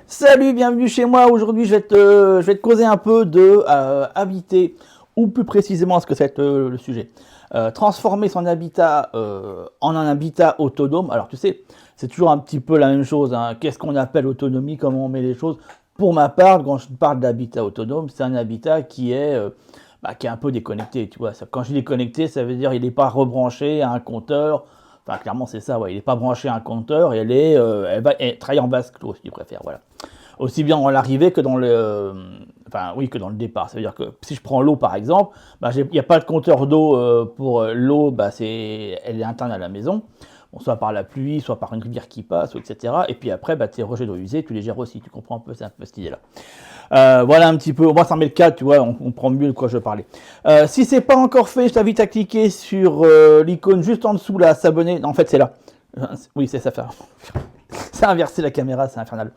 Salut, bienvenue chez moi. Aujourd'hui, je vais te causer un peu de habiter, ou plus précisément, ce que c'est le sujet. Transformer son habitat en un habitat autonome. Alors, tu sais, c'est toujours un petit peu la même chose, hein. Qu'est-ce qu'on appelle autonomie, comment on met les choses. Pour ma part, quand je parle d'habitat autonome, c'est un habitat qui est un peu déconnecté. Tu vois. Quand je dis déconnecté, ça veut dire qu'il n'est pas rebranché à un compteur. Enfin, clairement, c'est ça, ouais. Il n'est pas branché à un compteur, elle va travailler en basse clos, si tu préfères, voilà. Aussi bien dans l'arrivée que dans que dans le départ. Ça veut dire que si je prends l'eau par exemple, il n'y a pas de compteur d'eau pour l'eau, elle est interne à la maison. Bon, soit par la pluie, soit par une rivière qui passe, etc. Et puis après, tes rejets d'eau usée, tu les gères aussi. Tu comprends un peu, c'est un peu cette idée-là. Voilà un petit peu, moi ça met le cadre, tu vois, on comprend mieux de quoi je parlais. Si c'est pas encore fait, je t'invite à cliquer sur l'icône juste en dessous là, s'abonner. Non, en fait, c'est là. Oui, c'est ça faire. C'est inversé la caméra, c'est infernal.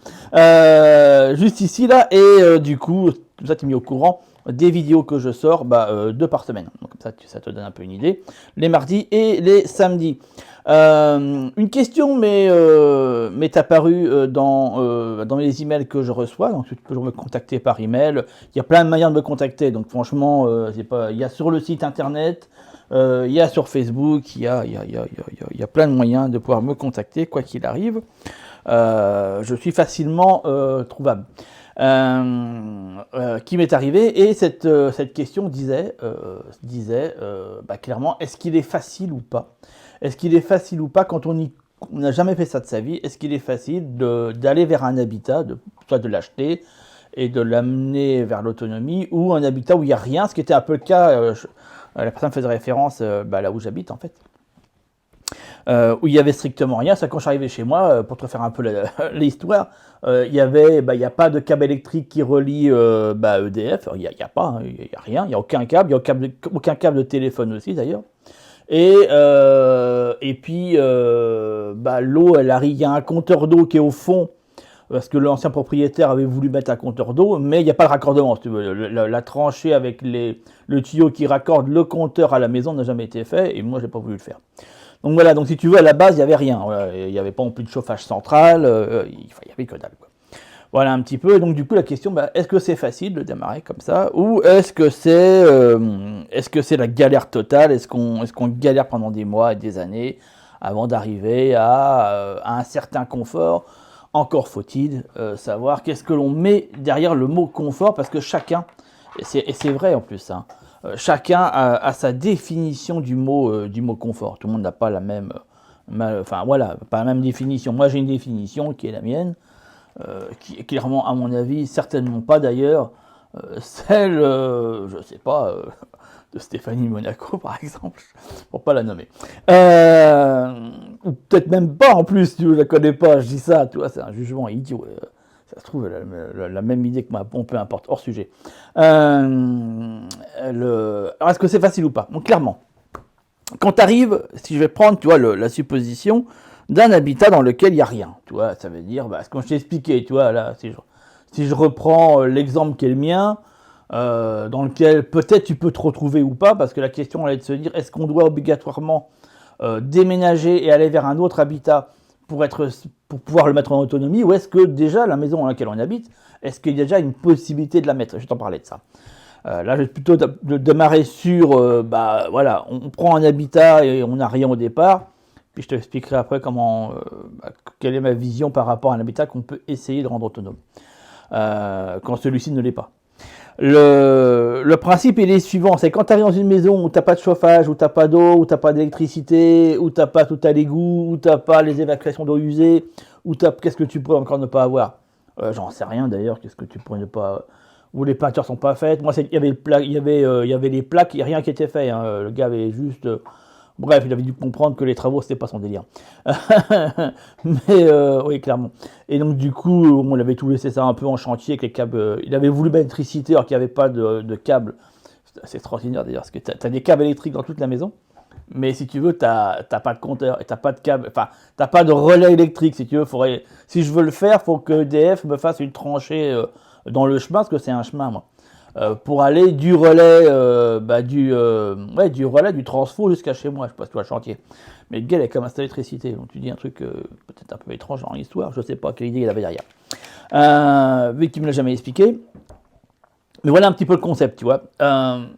Juste ici là, et du coup, tout ça t'es mis au courant des vidéos que je sors 2 par semaine. Donc comme ça te donne un peu une idée. Les mardis et les samedis. Une question m'est apparue dans les emails que je reçois. Donc tu peux toujours me contacter par email. Il y a plein de manières de me contacter. Donc franchement, il y a sur le site internet, il y a sur Facebook, il y a plein de moyens de pouvoir me contacter, quoi qu'il arrive. Je suis facilement trouvable. Qui m'est arrivé, et cette question disait clairement, est-ce qu'il est facile ou pas? Est-ce qu'il est facile ou pas quand on n'a jamais fait ça de sa vie? Est-ce qu'il est facile d'aller vers un habitat, soit de l'acheter et de l'amener vers l'autonomie, ou un habitat où il n'y a rien, ce qui était un peu le cas, la personne faisait référence là où j'habite en fait. Où il y avait strictement rien. Ça, quand je suis arrivé chez moi, pour te faire un peu l'histoire, il y a pas de câble électrique qui relie EDF. Il y a pas, hein, il y a rien, il y a aucun câble, aucun câble de téléphone aussi d'ailleurs. Et puis l'eau, elle arrive. Il y a un compteur d'eau qui est au fond parce que l'ancien propriétaire avait voulu mettre un compteur d'eau, mais il n'y a pas de raccordement. Si tu veux. La tranchée avec le tuyau qui raccorde le compteur à la maison n'a jamais été fait, et moi j'ai pas voulu le faire. Donc voilà, donc si tu veux, à la base, il n'y avait rien. Voilà, il n'y avait pas non plus de chauffage central, il n'y avait que dalle, quoi. Voilà un petit peu. Et donc du coup, la question, est-ce que c'est facile de démarrer comme ça, ou est-ce que c'est la galère totale? Est-ce qu'on galère pendant des mois et des années avant d'arriver à un certain confort? Encore faut-il savoir qu'est-ce que l'on met derrière le mot confort, parce que chacun, et c'est vrai en plus, hein, chacun a sa définition du mot confort. Tout le monde n'a pas la même, pas la même définition. Moi, j'ai une définition qui est la mienne, qui est clairement, à mon avis, certainement pas d'ailleurs celle, je sais pas, de Stéphanie Monaco, par exemple, pour pas la nommer. Ou peut-être même pas en plus, tu la connais pas, je dis ça, tu vois, c'est un jugement idiot. Ça se trouve, la même idée que moi, bon, peu importe, hors sujet. Alors, est-ce que c'est facile ou pas? Donc, clairement, quand tu arrives, si je vais prendre, tu vois, la supposition d'un habitat dans lequel il n'y a rien, tu vois, ça veut dire, comme je t'ai expliqué, tu vois, là, si je reprends l'exemple qui est le mien, dans lequel peut-être tu peux te retrouver ou pas, parce que la question elle est de se dire, est-ce qu'on doit obligatoirement déménager et aller vers un autre habitat pour pouvoir le mettre en autonomie, ou est-ce que déjà la maison dans laquelle on habite, est-ce qu'il y a déjà une possibilité de la mettre? Je vais t'en parler de ça. Là, je vais plutôt démarrer sur, on prend un habitat et on n'a rien au départ, puis je t'expliquerai après quelle est ma vision par rapport à un habitat qu'on peut essayer de rendre autonome, quand celui-ci ne l'est pas. Le principe il est suivant, c'est quand tu arrives dans une maison où tu n'as pas de chauffage, où tu n'as pas d'eau, où tu n'as pas d'électricité, où tu n'as pas tout à l'égout, où tu n'as pas les évacuations d'eau usée, qu'est-ce que tu pourrais encore ne pas avoir? J'en sais rien d'ailleurs, qu'est-ce que tu pourrais ne pas... Où les peintures sont pas faites. Moi, il y avait les plaques, il n'y a rien qui était fait, hein. Le gars avait juste... bref, il avait dû comprendre que les travaux, c'était pas son délire. Mais oui, clairement. Et donc, du coup, on avait tout laissé ça un peu en chantier avec les câbles. Il avait voulu mettre l'électricité alors qu'il n'y avait pas de câbles. C'est extraordinaire d'ailleurs, parce que tu as des câbles électriques dans toute la maison. Mais si tu veux, tu n'as pas de compteur et tu n'as pas de câble. Enfin, tu n'as pas de relais électrique. Si tu veux, si je veux le faire, il faut que EDF me fasse une tranchée dans le chemin, parce que c'est un chemin, moi. Pour aller du relais, du relais du transfo jusqu'à chez moi, je sais pas si tu vois le chantier. Mais le gars, il a comme installé l'électricité, donc tu dis un truc peut-être un peu étrange dans l'histoire, je sais pas quelle idée il avait derrière. vu qu'il me l'a jamais expliqué. Mais voilà un petit peu le concept, tu vois.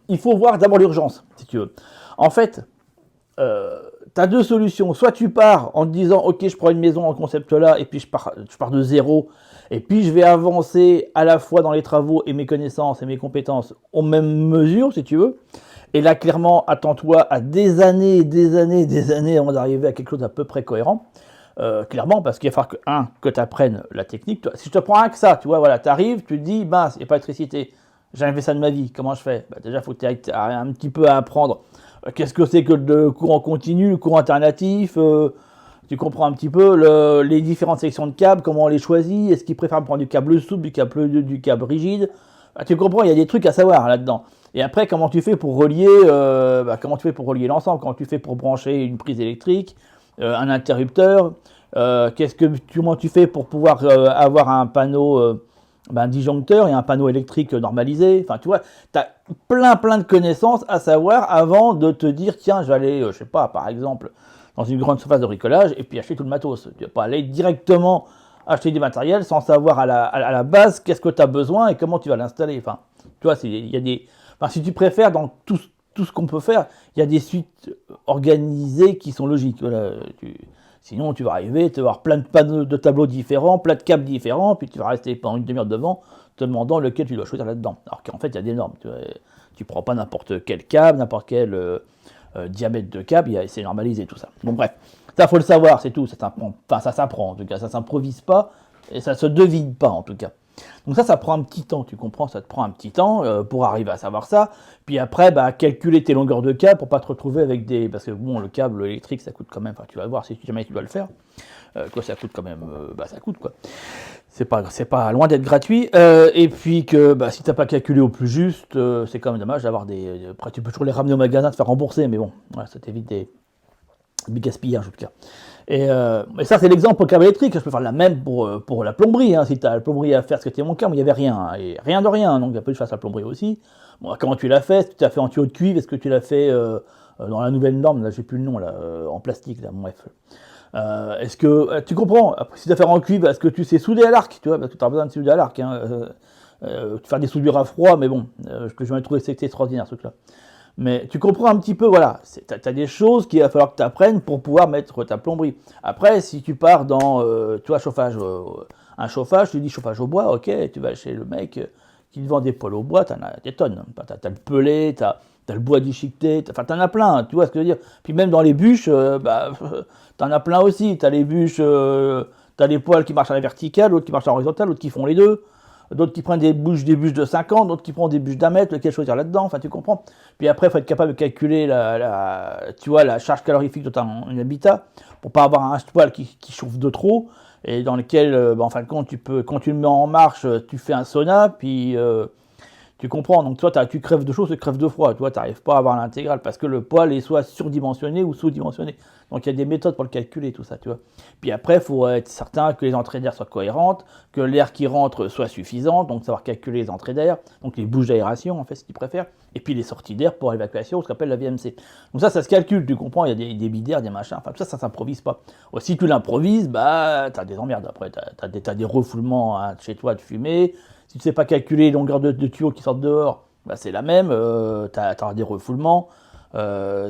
Il faut voir d'abord l'urgence, si tu veux. En fait, tu as deux solutions. Soit tu pars en te disant, ok, je prends une maison en concept là, et puis je pars de zéro, et puis je vais avancer à la fois dans les travaux et mes connaissances et mes compétences aux mêmes mesures, si tu veux. Et là, clairement, attends-toi à des années, des années, des années avant d'arriver à quelque chose d'à peu près cohérent. Clairement, parce qu'il va falloir que tu apprennes la technique. Toi, si je te prends un que ça, tu vois, voilà, tu arrives, tu te dis, mince, il n'y a pas d'électricité. J'ai jamais fait ça de ma vie, comment je fais? Déjà, il faut que tu aies un petit peu à apprendre. Qu'est-ce que c'est que le courant continu, le courant alternatif? Tu comprends un petit peu les différentes sections de câbles, comment on les choisit? Est-ce qu'ils préfèrent prendre du câble souple, du câble rigide? Tu comprends, il y a des trucs à savoir là-dedans. Et après, comment tu fais pour relier, l'ensemble? Comment tu fais pour brancher une prise électrique, un interrupteur? Comment tu fais pour pouvoir avoir un panneau disjoncteur et un panneau électrique normalisé? Enfin, tu vois, tu as plein de connaissances à savoir avant de te dire, tiens, je vais aller, je sais pas, par exemple, dans une grande surface de bricolage et puis acheter tout le matos. Tu vas pas aller directement acheter du matériel sans savoir à la base qu'est-ce que tu as besoin et comment tu vas l'installer. Enfin, tu vois, il y a des... Enfin, si tu préfères, dans tout ce qu'on peut faire, il y a des suites organisées qui sont logiques. Voilà, sinon, tu vas arriver, tu vas avoir plein de panneaux de tableaux différents, plein de câbles différents, puis tu vas rester pendant une demi-heure devant, te demandant lequel tu dois choisir là-dedans. Alors qu'en fait, il y a des normes. Tu prends pas n'importe quel câble, n'importe quel diamètre de câble, c'est normalisé tout ça. Bon, bref, ça faut le savoir, c'est tout. Ça s'apprend en tout cas, ça s'improvise pas et ça se devine pas en tout cas. Donc ça prend un petit temps, tu comprends, ça te prend un petit temps pour arriver à savoir ça. Puis après, calculer tes longueurs de câble pour pas te retrouver avec des... Parce que bon, le câble électrique, ça coûte quand même, enfin tu vas voir si jamais tu dois le faire. Ça coûte quand même, ça coûte quoi. C'est pas loin d'être gratuit. Et puis que si t'as pas calculé au plus juste, c'est quand même dommage d'avoir des... Après tu peux toujours les ramener au magasin, te faire rembourser, mais bon, voilà, ça t'évite des gaspillages en tout cas. Et ça, c'est l'exemple pour le câble électrique. Je peux faire la même pour la plomberie. Hein. Si tu as la plomberie à faire, ce que c'était mon cas, mais il n'y avait rien. Hein. Et rien de rien. Donc, il a fallu que je fasse la plomberie aussi. Bon, comment tu l'as fait? Est-ce que tu l'as fait en tuyau de cuivre? Est-ce que tu l'as fait dans la nouvelle norme? Là, j'ai plus le nom, là, en plastique. Là, bref. Est-ce que tu comprends? Après, si tu as fait en cuivre, est-ce que tu sais souder à l'arc? Tu vois, parce que tu as besoin de souder à l'arc. Hein. Faire des soudures à froid, mais bon, ce que je vais trouver, c'était extraordinaire, ce truc-là. Mais tu comprends un petit peu, voilà, tu as des choses qu'il va falloir que tu apprennes pour pouvoir mettre ta plomberie. Après, si tu pars dans, chauffage, un chauffage, tu dis chauffage au bois, ok, tu vas chez le mec qui te vend des poêles au bois, tu en as des tonnes. Tu as le pellet, tu as le bois déchiqueté, tu en as plein, tu vois ce que je veux dire. Puis même dans les bûches, tu en as plein aussi. Tu as les bûches, tu as les poêles qui marchent à la verticale, d'autres qui marchent à l'horizontale, d'autres qui font les deux. D'autres qui prennent des bûches de 50, d'autres qui prennent des bûches d'1 mètre, lequel choisir là-dedans, enfin tu comprends. Puis après, il faut être capable de calculer la charge calorifique de ton habitat, pour pas avoir un poêle qui chauffe de trop, et dans lequel, en fin de compte, quand tu le mets en marche, tu fais un sauna, puis tu comprends. Donc toi, tu crèves de chaud, tu crèves de froid, tu n'arrives pas à avoir l'intégrale, parce que le poêle est soit surdimensionné ou sous-dimensionné. Donc il y a des méthodes pour le calculer, tout ça, tu vois. Puis après, il faut être certain que les entrées d'air soient cohérentes, que l'air qui rentre soit suffisant, donc savoir calculer les entrées d'air, donc les bouches d'aération, en fait, si tu préfères, et puis les sorties d'air pour l'évacuation, ce qu'on appelle la VMC. Donc ça se calcule, tu comprends, il y a des bidaires, des machins, enfin tout ça s'improvise pas. Si tu l'improvises, t'as des emmerdes après, t'as des refoulements chez toi de fumée. Si tu ne sais pas calculer les longueurs de tuyaux qui sortent dehors, c'est la même, t'as des refoulements.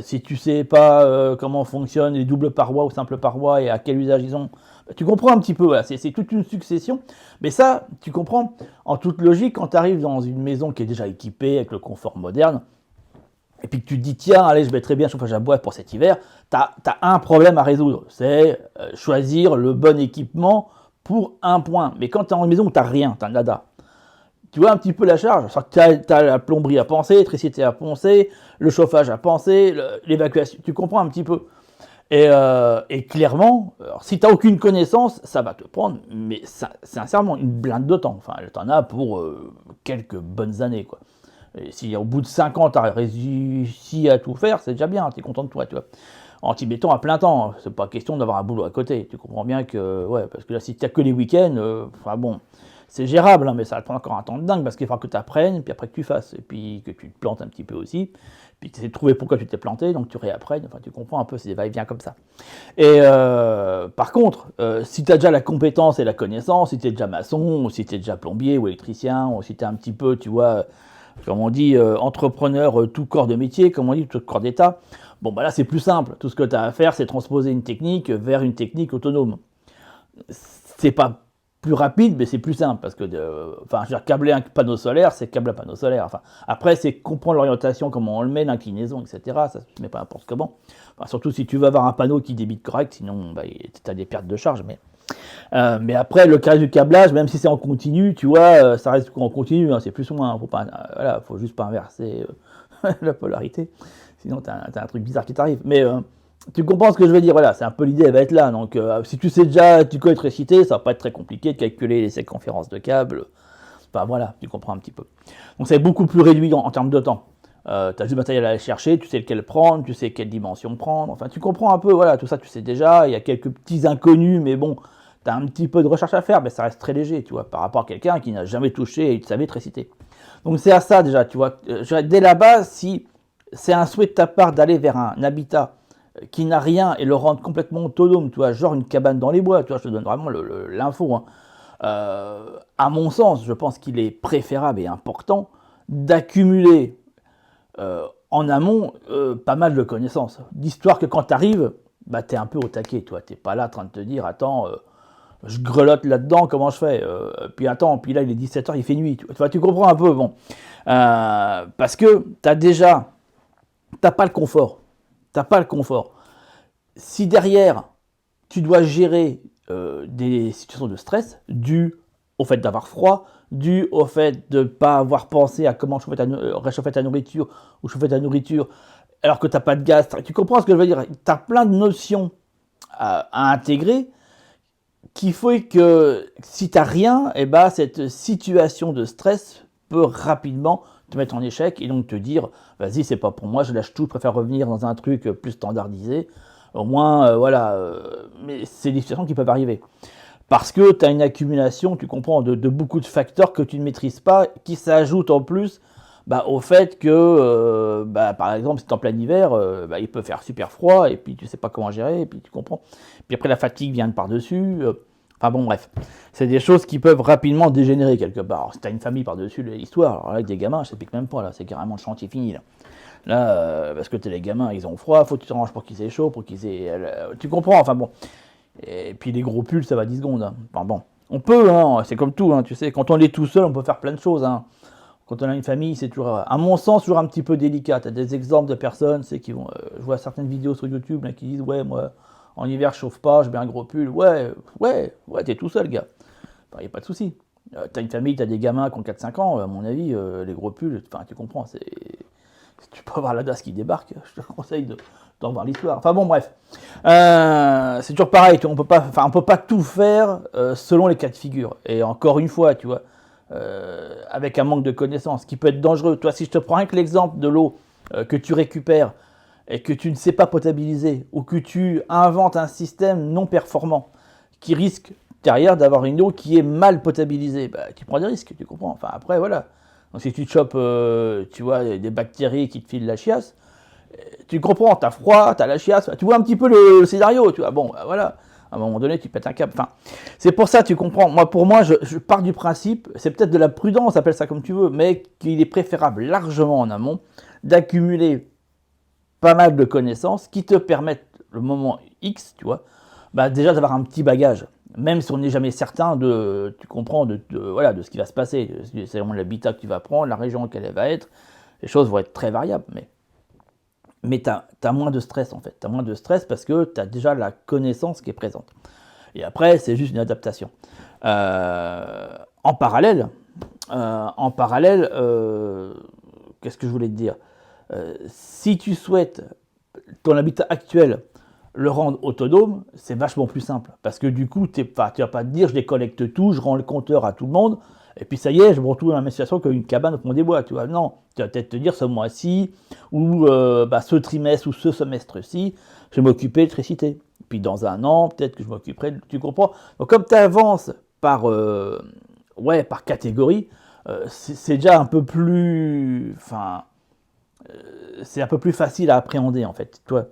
Si tu sais pas comment fonctionnent les doubles parois ou simples parois et à quel usage ils ont, tu comprends un petit peu, voilà, c'est toute une succession. Mais ça, tu comprends, en toute logique, quand tu arrives dans une maison qui est déjà équipée avec le confort moderne, et puis que tu te dis, tiens, allez, je mettrai bien chauffage à bois pour cet hiver, tu as un problème à résoudre, c'est choisir le bon équipement pour un point. Mais quand tu es dans une maison où tu n'as rien, tu as nada, tu vois un petit peu la charge. Tu as la plomberie à penser, l'électricité à penser, le chauffage à penser, l'évacuation. Tu comprends un petit peu. Et clairement, alors, si tu n'as aucune connaissance, ça va te prendre, mais sincèrement, une blinde de temps. Enfin, tu en as pour quelques bonnes années, quoi. Et si au bout de 5 ans, tu as réussi à tout faire, c'est déjà bien, tu es content de toi, tu vois. En t'y mettant à plein temps, c'est pas question d'avoir un boulot à côté. Tu comprends bien que, ouais, parce que là, si tu n'as que les week-ends, enfin bon, c'est gérable, hein, mais ça va te prendre encore un temps de dingue parce qu'il faudra que tu apprennes, puis après que tu fasses, et puis que tu te plantes un petit peu aussi, puis tu essaies de trouver pourquoi tu t'es planté, donc tu réapprennes, enfin tu comprends un peu, c'est des va-et-vient comme ça. Et par contre, si tu as déjà la compétence et la connaissance, si tu es déjà maçon, ou si tu es déjà plombier ou électricien, ou si tu es un petit peu, tu vois, comme on dit, entrepreneur tout corps de métier, comme on dit, tout corps d'état, bon bah là c'est plus simple, tout ce que tu as à faire c'est transposer une technique vers une technique autonome. C'est pas plus rapide, mais c'est plus simple, parce que, enfin, je veux dire, câbler un panneau solaire, c'est câbler un panneau solaire. Enfin, après, c'est comprendre l'orientation, comment on le met, l'inclinaison, etc. Ça se met pas n'importe comment. Enfin, surtout si tu veux avoir un panneau qui débite correct, sinon, bah, tu as des pertes de charge. Mais après, le cas du câblage, même si c'est en continu, tu vois, ça reste en continu, hein, c'est plus ou moins. Voilà, faut juste pas inverser la polarité, sinon t'as un truc bizarre qui t'arrive. Mais tu comprends ce que je veux dire, voilà, c'est un peu l'idée, elle va être là. Donc, si tu sais déjà, tu connais l'électricité, ça va pas être très compliqué de calculer les circonférences de câbles. Enfin, voilà, tu comprends un petit peu. Donc, c'est beaucoup plus réduit en termes de temps. Tu as juste le matériel à aller chercher, tu sais lequel prendre, tu sais quelle dimension prendre. Enfin, tu comprends un peu, voilà, tout ça, tu sais déjà. Il y a quelques petits inconnus, mais bon, tu as un petit peu de recherche à faire, mais ça reste très léger, tu vois, par rapport à quelqu'un qui n'a jamais touché et sa électricité. Donc, c'est à ça, déjà, tu vois. Dès la base, si c'est un souhait de ta part d'aller vers un habitat qui n'a rien et le rendre complètement autonome, tu vois, genre une cabane dans les bois, tu vois, je te donne vraiment l'info. Hein. À mon sens, je pense qu'il est préférable et important d'accumuler en amont pas mal de connaissances. D'histoire que quand tu arrives, bah, tu es un peu au taquet, tu n'es pas là en train de te dire, attends, je grelotte là-dedans, comment je fais puis attends, puis là il est 17h, il fait nuit, tu vois, tu comprends un peu, bon. Parce que t'as pas le confort. T'as pas le confort. Si derrière, tu dois gérer des situations de stress dues au fait d'avoir froid, dues au fait de ne pas avoir pensé à comment réchauffer ta nourriture ou chauffer ta nourriture, alors que tu n'as pas de gaz, tu comprends ce que je veux dire? Tu as plein de notions à intégrer qui fait que si tu n'as rien, eh ben, cette situation de stress peut rapidement te mettre en échec et donc te dire vas-y, c'est pas pour moi, je lâche tout, je préfère revenir dans un truc plus standardisé. Au moins, voilà, mais c'est des situations qui peuvent arriver. Parce que tu as une accumulation, tu comprends, de beaucoup de facteurs que tu ne maîtrises pas, qui s'ajoutent en plus au fait que, par exemple, si tu es en plein hiver, il peut faire super froid, et puis tu sais pas comment gérer, et puis tu comprends. Puis après, la fatigue vient de par-dessus. Enfin bon, bref. C'est des choses qui peuvent rapidement dégénérer quelque part. Alors, si tu as une famille par-dessus l'histoire, alors là, avec des gamins, je t'explique même pas, là, c'est carrément le chantier fini, là. Là, parce que les gamins, ils ont froid, faut que tu t'arranges pour qu'ils aient chaud, pour qu'ils aient... tu comprends, enfin bon. Et puis les gros pulls, ça va 10 secondes. Hein. Enfin bon, on peut, hein, c'est comme tout, hein, tu sais, quand on est tout seul, on peut faire plein de choses. Hein. Quand on a une famille, c'est toujours, à mon sens, toujours un petit peu délicat. Tu as des exemples de personnes, c'est qui vont, je vois certaines vidéos sur YouTube là, qui disent, ouais, moi, en hiver, je chauffe pas, je mets un gros pull. Ouais, t'es tout seul, gars. Il n'y a pas de souci. T'as une famille, t'as des gamins qui ont 4-5 ans, à mon avis, les gros pulls, enfin, tu comprends, c'est... Tu peux avoir la DAS qui débarque, je te conseille d'en voir l'histoire. Enfin bon, bref. C'est toujours pareil, on peut pas tout faire selon les cas de figure. Et encore une fois, tu vois, avec un manque de connaissances, qui peut être dangereux. Toi, si je te prends avec l'exemple de l'eau que tu récupères et que tu ne sais pas potabiliser, ou que tu inventes un système non performant, qui risque derrière d'avoir une eau qui est mal potabilisée, tu prends des risques, tu comprends. Enfin après, voilà. Donc si tu te chopes, tu vois, des bactéries qui te filent la chiasse, tu comprends, t'as froid, t'as la chiasse, tu vois un petit peu le scénario, tu vois, bon, voilà, à un moment donné, tu pètes un câble. Enfin, c'est pour ça, tu comprends, pour moi, je pars du principe, c'est peut-être de la prudence, appelle ça comme tu veux, mais qu'il est préférable largement en amont d'accumuler pas mal de connaissances qui te permettent, le moment X, tu vois, déjà d'avoir un petit bagage. Même si on n'est jamais certain tu comprends, voilà, de ce qui va se passer. C'est vraiment l'habitat que tu vas prendre, la région dans laquelle elle va être. Les choses vont être très variables, mais tu as moins de stress en fait. Tu as moins de stress parce que tu as déjà la connaissance qui est présente. Et après, c'est juste une adaptation. En parallèle, qu'est-ce que je voulais te dire si tu souhaites ton habitat actuel le rendre autonome, c'est vachement plus simple. Parce que du coup, tu vas pas te dire, je les collecte tout, je rends le compteur à tout le monde, et puis ça y est, je me retrouve dans la même situation qu'une cabane au fond des bois. Tu vois. Non, tu vas peut-être te dire, ce mois-ci, ou ce trimestre, ou ce semestre-ci, je vais m'occuper de l'électricité. Puis dans un an, peut-être que je m'occuperai, tu comprends. Donc comme tu avances par ouais, par catégorie, c'est déjà un peu plus, enfin, c'est un peu plus facile à appréhender en fait, toi,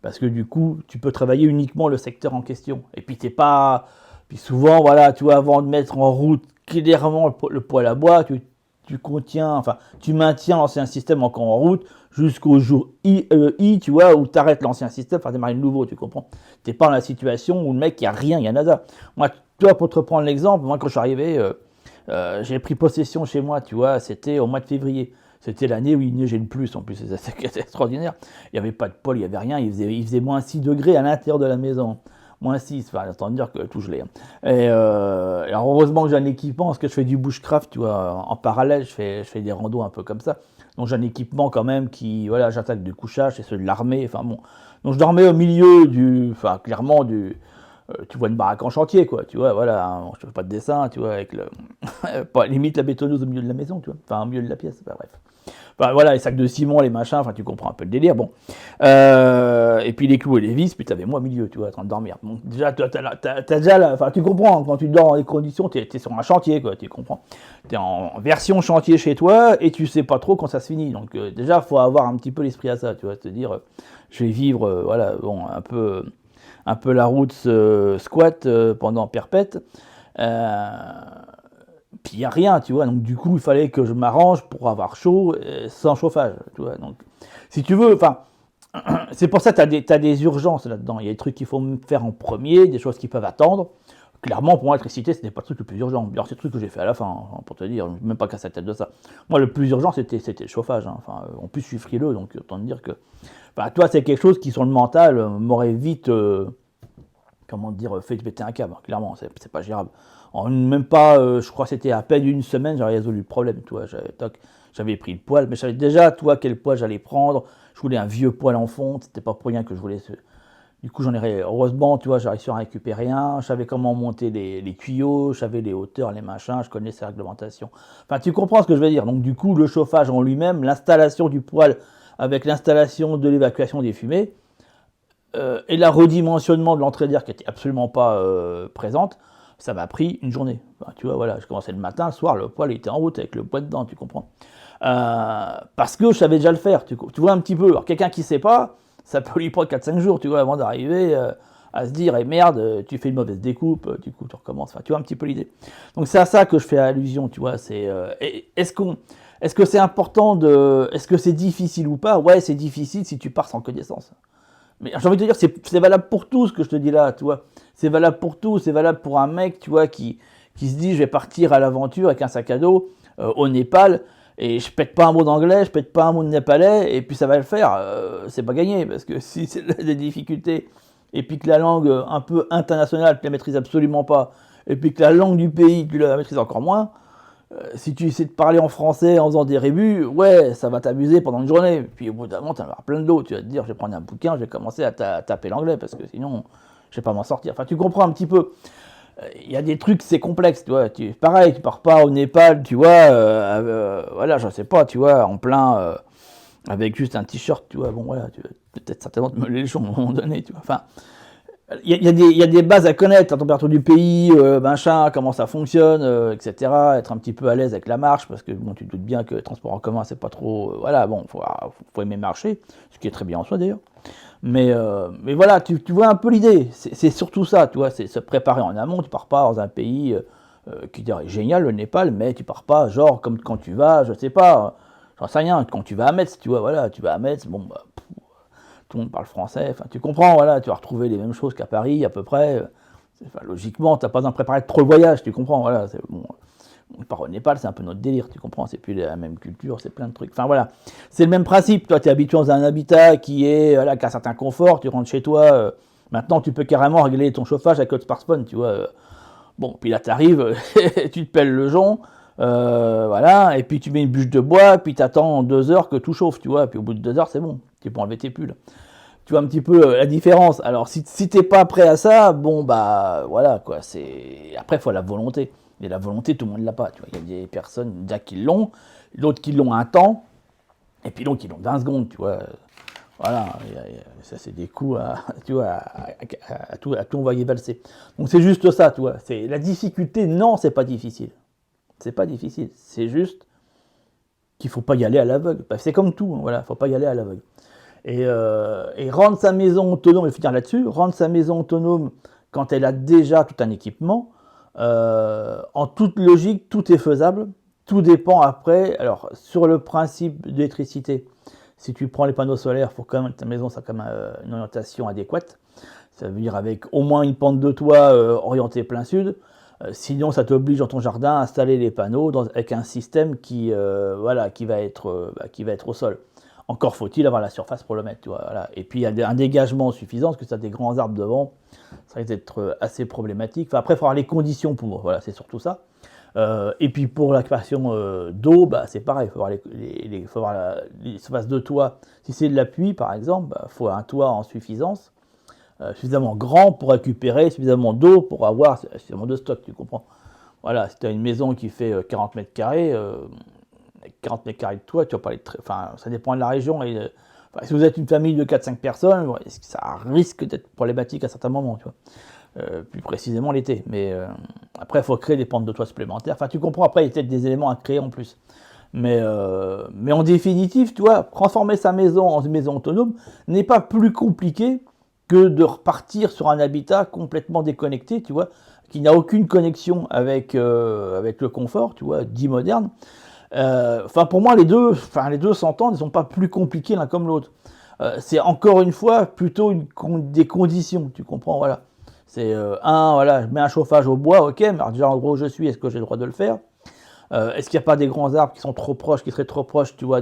parce que du coup, tu peux travailler uniquement le secteur en question. Et puis t'es pas, puis souvent, voilà, tu vois, avant de mettre en route clairement le poêle à bois, tu contiens, enfin, tu maintiens l'ancien système encore en route jusqu'au jour I, tu vois, où tu arrêtes l'ancien système, enfin démarrer le nouveau, tu comprends. T'es pas dans la situation où le mec, il n'y a rien, il y a nada. Moi, toi, pour te prendre l'exemple, moi, quand je suis arrivé, j'ai pris possession chez moi, tu vois, c'était au mois de février. C'était l'année où il neigeait le plus, en plus, c'est extraordinaire. Il n'y avait pas de poêle, il n'y avait rien, il faisait moins 6 degrés à l'intérieur de la maison. Moins 6, enfin, autant dire que tout gelé. Et alors, heureusement que j'ai un équipement, parce que je fais du bushcraft, tu vois, en parallèle, je fais des randos un peu comme ça. Donc, j'ai un équipement quand même qui, voilà, j'attaque du couchage, c'est ceux de l'armée, enfin bon. Donc, je dormais au milieu enfin, clairement, tu vois une baraque en chantier, quoi, tu vois, voilà, hein, je fais pas de dessin, tu vois, avec limite la bétonneuse au milieu de la maison, tu vois, enfin, au milieu de la pièce, enfin, bref. Enfin, voilà, les sacs de ciment, les machins, enfin, tu comprends un peu le délire, bon. Et puis les clous et les vis, puis t'avais moi au milieu, tu vois, en train de dormir. Donc, déjà, t'as déjà là, enfin, tu comprends, quand tu dors dans les conditions, t'es sur un chantier, quoi, tu comprends. T'es en version chantier chez toi, et tu sais pas trop quand ça se finit. Donc, déjà, faut avoir un petit peu l'esprit à ça, tu vois, te dire, je vais vivre, voilà, bon, un peu la route squat pendant perpète. Puis il n'y a rien, tu vois. Donc du coup, il fallait que je m'arrange pour avoir chaud sans chauffage, tu vois. Donc, si tu veux, enfin, c'est pour ça que tu as des urgences là-dedans. Il y a des trucs qu'il faut faire en premier, des choses qui peuvent attendre. Clairement, pour moi, l'électricité, ce n'est pas le truc le plus urgent. Alors, c'est le truc que j'ai fait à la fin, hein, pour te dire, même pas casser la tête de ça. Moi, le plus urgent, c'était le chauffage. Hein. Enfin, en plus, je suis frileux, donc autant te dire que. Enfin, toi, c'est quelque chose qui, sur le mental, m'aurait vite. Comment dire, fait péter un câble, clairement, c'est pas gérable. En même pas, je crois que c'était à peine une semaine, j'avais résolu le problème, tu vois, j'avais pris le poêle, mais je savais déjà, toi, quel poêle j'allais prendre, je voulais un vieux poêle en fonte, c'était pas pour rien que je voulais Du coup, heureusement, tu vois, j'ai réussi à récupérer un, je savais comment monter les tuyaux, je savais les hauteurs, les machins, je connaissais la réglementation. Enfin, tu comprends ce que je veux dire. Donc, du coup, le chauffage en lui-même, l'installation du poêle avec l'installation de l'évacuation des fumées, et la redimensionnement de l'entrée d'air qui n'était absolument pas présente, ça m'a pris une journée. Enfin, tu vois, voilà, je commençais le matin, le soir, le poêle était en route avec le poids dedans, tu comprends. Parce que je savais déjà le faire, tu vois un petit peu. Alors quelqu'un qui ne sait pas, ça peut lui prendre 4-5 jours, tu vois, avant d'arriver à se dire, merde, tu fais une mauvaise découpe, du coup tu recommences. Enfin, tu vois un petit peu l'idée. Donc c'est à ça que je fais allusion, tu vois. Est-ce que c'est important est-ce que c'est difficile ou pas? Ouais, c'est difficile si tu pars sans connaissance. Mais j'ai envie de te dire, c'est valable pour tout ce que je te dis là, tu vois. C'est valable pour tout, c'est valable pour un mec, tu vois, qui se dit, je vais partir à l'aventure avec un sac à dos au Népal, et je pète pas un mot d'anglais, je pète pas un mot de népalais, et puis ça va le faire. C'est pas gagné, parce que si c'est des difficultés, et puis que la langue un peu internationale, tu la maîtrises absolument pas, et puis que la langue du pays, tu la maîtrises encore moins, si tu essaies de parler en français en faisant des rébus, ouais, ça va t'amuser pendant une journée. Puis au bout d'un moment, tu vas avoir plein d'eau. Tu vas te dire, je vais prendre un bouquin, je vais commencer à taper l'anglais, parce que sinon, je vais pas m'en sortir. Enfin, tu comprends un petit peu. Il y a des trucs, c'est complexe, tu vois. Pareil, tu pars pas au Népal, tu vois, voilà, je sais pas, tu vois, en plein, avec juste un t-shirt, tu vois, bon, voilà, tu vas peut-être certainement te meuler les jambes à un moment donné, tu vois. Enfin, il y a des bases à connaître, la température du pays, machin, comment ça fonctionne, etc. Être un petit peu à l'aise avec la marche, parce que bon, tu te doutes bien que le transport en commun, c'est pas trop. Voilà, bon, faut aimer marcher, ce qui est très bien en soi d'ailleurs. Mais voilà, tu vois un peu l'idée. C'est surtout ça, tu vois, c'est se préparer en amont. Tu pars pas dans un pays qui est génial, le Népal, mais tu pars pas, genre, comme quand tu vas, je sais pas, j'en sais rien, quand tu vas à Metz, tu vois, voilà, tu vas à Metz, bon, bah. Tout le monde parle français, enfin tu comprends, voilà, tu vas retrouver les mêmes choses qu'à Paris à peu près. Enfin, logiquement, tu n'as pas besoin de préparer trop le voyage, tu comprends, voilà. Bon, on part au Népal, c'est un peu notre délire, tu comprends, c'est plus la même culture, c'est plein de trucs. Enfin voilà, c'est le même principe, toi tu es habitué dans un habitat qui a un certain confort, tu rentres chez toi, maintenant tu peux carrément régler ton chauffage avec votre smartphone, tu vois. Bon, puis là tu arrives, tu te pelles le jonc, voilà, et puis tu mets une bûche de bois, puis tu attends 2 heures que tout chauffe, tu vois, puis au bout de 2 heures c'est bon, tu peux enlever tes pulls. Tu vois un petit peu la différence. Alors si t'es pas prêt à ça, bon bah voilà quoi, après il faut la volonté. Et la volonté, tout le monde l'a pas, tu vois. Il y a des personnes déjà qui l'ont, d'autres qui l'ont un temps, et puis d'autres qui l'ont 20 secondes, tu vois. Voilà, ça c'est des coups tu vois, à tout envoyer valser. Donc c'est juste ça, tu vois. C'est la difficulté, non, c'est pas difficile. C'est pas difficile. C'est juste qu'il faut pas y aller à l'aveugle. C'est comme tout, hein, voilà, faut pas y aller à l'aveugle. Et rendre sa maison autonome, et finir là-dessus, rendre sa maison autonome quand elle a déjà tout un équipement, en toute logique, tout est faisable. Tout dépend après. Alors, sur le principe d'électricité, si tu prends les panneaux solaires, il faut quand même que ta maison soit quand même une orientation adéquate. Ça veut dire avec au moins une pente de toit orientée plein sud. Sinon, ça t'oblige dans ton jardin à installer les panneaux avec un système qui va être au sol. Encore faut-il avoir la surface pour le mettre. Tu vois, voilà. Et puis, il y a un dégagement suffisant, parce que ça a des grands arbres devant. Ça risque d'être assez problématique. Enfin, après, il faut avoir les conditions pour. Voilà, c'est surtout ça. Et puis pour la création d'eau, c'est pareil, il faut avoir les surfaces de toit. Si c'est de la pluie, par exemple, il faut un toit en suffisance, suffisamment grand pour récupérer suffisamment d'eau pour avoir suffisamment de stock, tu comprends. Voilà, si tu as une maison qui fait 40 mètres carrés, 40 mètres carrés de toit, tu vas parler enfin, ça dépend de la région. Si vous êtes une famille de 4-5 personnes, ça risque d'être problématique à certains moments, tu vois. Plus précisément l'été. Mais après, il faut créer des pentes de toit supplémentaires. Enfin, tu comprends, après, il y a peut-être des éléments à créer en plus. Mais en définitive, tu vois, transformer sa maison en maison autonome n'est pas plus compliqué que de repartir sur un habitat complètement déconnecté, tu vois, qui n'a aucune connexion avec le confort, tu vois, dit moderne. Pour moi, les deux s'entendent, ils ne sont pas plus compliqués l'un comme l'autre. C'est encore une fois plutôt des conditions, tu comprends, voilà. C'est voilà, je mets un chauffage au bois, ok, mais alors déjà en gros où je suis, est-ce que j'ai le droit de le faire? Est-ce qu'il n'y a pas des grands arbres qui sont trop proches, qui seraient trop proches, tu vois,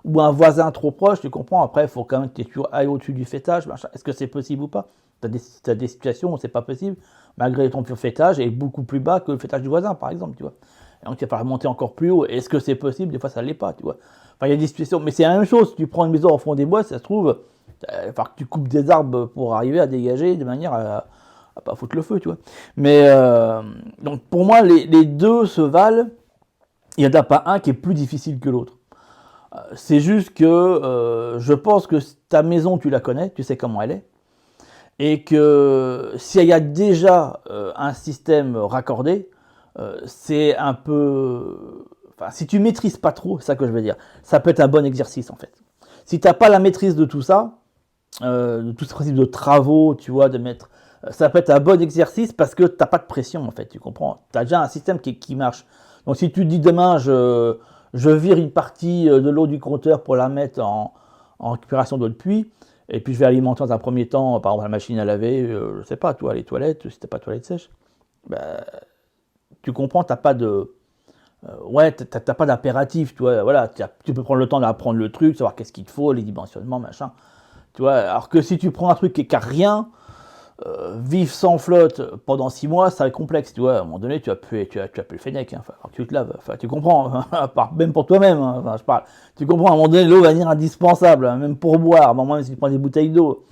ou un voisin trop proche, tu comprends? Après, il faut quand même que tu ailles au-dessus du fêtage, machin. Est-ce que c'est possible ou pas? Tu as des situations où c'est pas possible, malgré ton fêtage est beaucoup plus bas que le fêtage du voisin, par exemple, tu vois. Et donc, il va falloir monter encore plus haut. Est-ce que c'est possible? Des fois, ça ne l'est pas, tu vois. Enfin, il y a des situations, mais c'est la même chose. Si tu prends une maison au fond des bois, ça se trouve, il va falloir que tu coupes des arbres pour arriver à dégager de manière à pas foutre le feu, tu vois. Mais donc pour moi, les deux se valent. Il n'y en a pas un qui est plus difficile que l'autre. C'est juste que je pense que ta maison, tu la connais, tu sais comment elle est. Et que s'il y a déjà un système raccordé, c'est un peu... Enfin, si tu maîtrises pas trop, c'est ça que je veux dire, ça peut être un bon exercice en fait. Si tu n'as pas la maîtrise de tout ça, de tout ce principe de travaux, tu vois, de mettre... Ça peut être un bon exercice parce que tu n'as pas de pression en fait, tu comprends. Tu as déjà un système qui marche. Donc si tu te dis demain, je vire une partie de l'eau du compteur pour la mettre en récupération d'eau de pluie, et puis je vais alimenter dans un premier temps, par exemple la machine à laver, je sais pas, toi, les toilettes, si tu n'as pas de toilettes sèches, tu comprends, tu n'as pas de... t'as pas d'impératif, tu vois, voilà, tu peux prendre le temps d'apprendre le truc, savoir qu'est-ce qu'il te faut, les dimensionnements, machin. Tu vois, alors que si tu prends un truc qui n'a rien, vivre sans flotte pendant 6 mois, ça va être complexe, tu vois. À un moment donné, tu as plus le Fennec, hein, alors que tu te laves, enfin, tu comprends, même pour toi-même, hein, enfin, je parle. Tu comprends, à un moment donné, l'eau va devenir indispensable, hein, même pour boire, même si tu prends des bouteilles d'eau,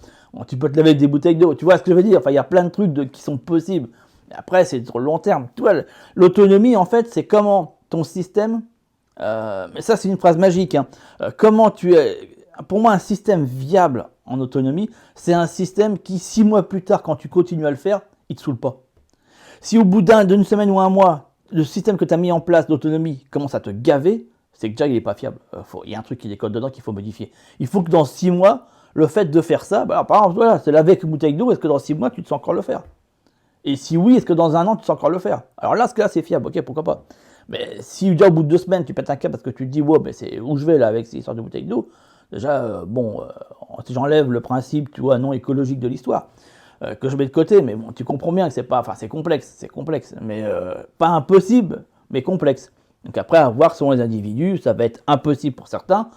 tu peux te laver avec des bouteilles d'eau, tu vois ce que je veux dire, enfin, il y a plein de trucs qui sont possibles. Mais après, c'est sur le long terme, tu vois, l'autonomie, en fait, c'est comment ton système, mais ça, c'est une phrase magique, hein, comment pour moi, un système viable en autonomie, c'est un système qui, 6 mois plus tard, quand tu continues à le faire, il ne te saoule pas. Si au bout d'une semaine ou un mois, le système que tu as mis en place d'autonomie commence à te gaver, c'est que déjà il n'est pas fiable. Il y a un truc qui décode dedans qu'il faut modifier. Il faut que dans 6 mois, le fait de faire ça, par exemple, voilà, c'est laver avec une bouteille d'eau, est-ce que dans 6 mois, tu te sens encore le faire? Et si oui, est-ce que dans un an, tu te sens encore le faire? Alors là, c'est fiable, ok, pourquoi pas. Mais si déjà au bout de 2 semaines, tu pètes un câble parce que tu te dis, wow, c'est où je vais là avec ces histoires de bouteilles d'eau, déjà, si j'enlève le principe, tu vois, non écologique de l'histoire, que je mets de côté, mais bon, tu comprends bien que c'est pas, enfin, c'est complexe, mais pas impossible, mais complexe. Donc après, à voir selon les individus, ça va être impossible pour certains,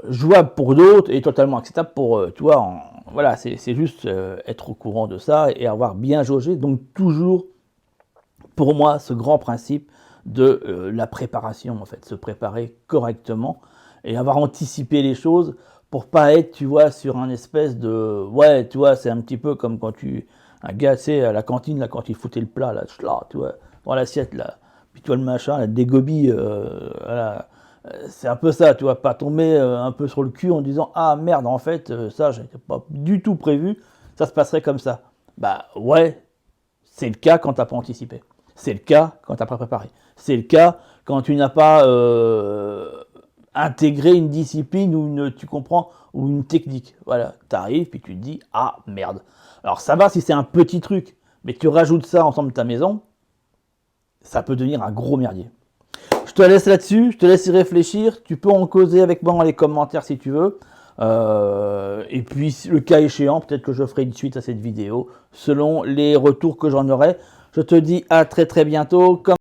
jouable pour d'autres et totalement acceptable pour, tu vois, voilà, c'est juste être au courant de ça et avoir bien jaugé. Donc toujours, pour moi, ce grand principe de la préparation, en fait, se préparer correctement et avoir anticipé les choses pour pas être, tu vois, sur un espèce de... Ouais, tu vois, c'est un petit peu comme quand un gars, tu sais, à la cantine, là, quand il foutait le plat, là, tu vois, dans l'assiette, là, puis tu vois le machin, la dégobie, voilà, c'est un peu ça, tu vois, pas tomber un peu sur le cul en disant « Ah, merde, en fait, ça, j'avais pas du tout prévu, ça se passerait comme ça. » Bah, ouais, c'est le cas quand t'as pas anticipé. C'est le cas quand tu n'as pas préparé. C'est le cas quand tu n'as pas intégré une discipline ou tu comprends, ou une technique. Voilà, tu arrives puis tu te dis, ah merde. Alors ça va si c'est un petit truc, mais tu rajoutes ça ensemble de ta maison, ça peut devenir un gros merdier. Je te laisse là-dessus, je te laisse y réfléchir. Tu peux en causer avec moi dans les commentaires si tu veux. Et puis, le cas échéant, peut-être que je ferai une suite à cette vidéo selon les retours que j'en aurai. Je te dis à très très bientôt.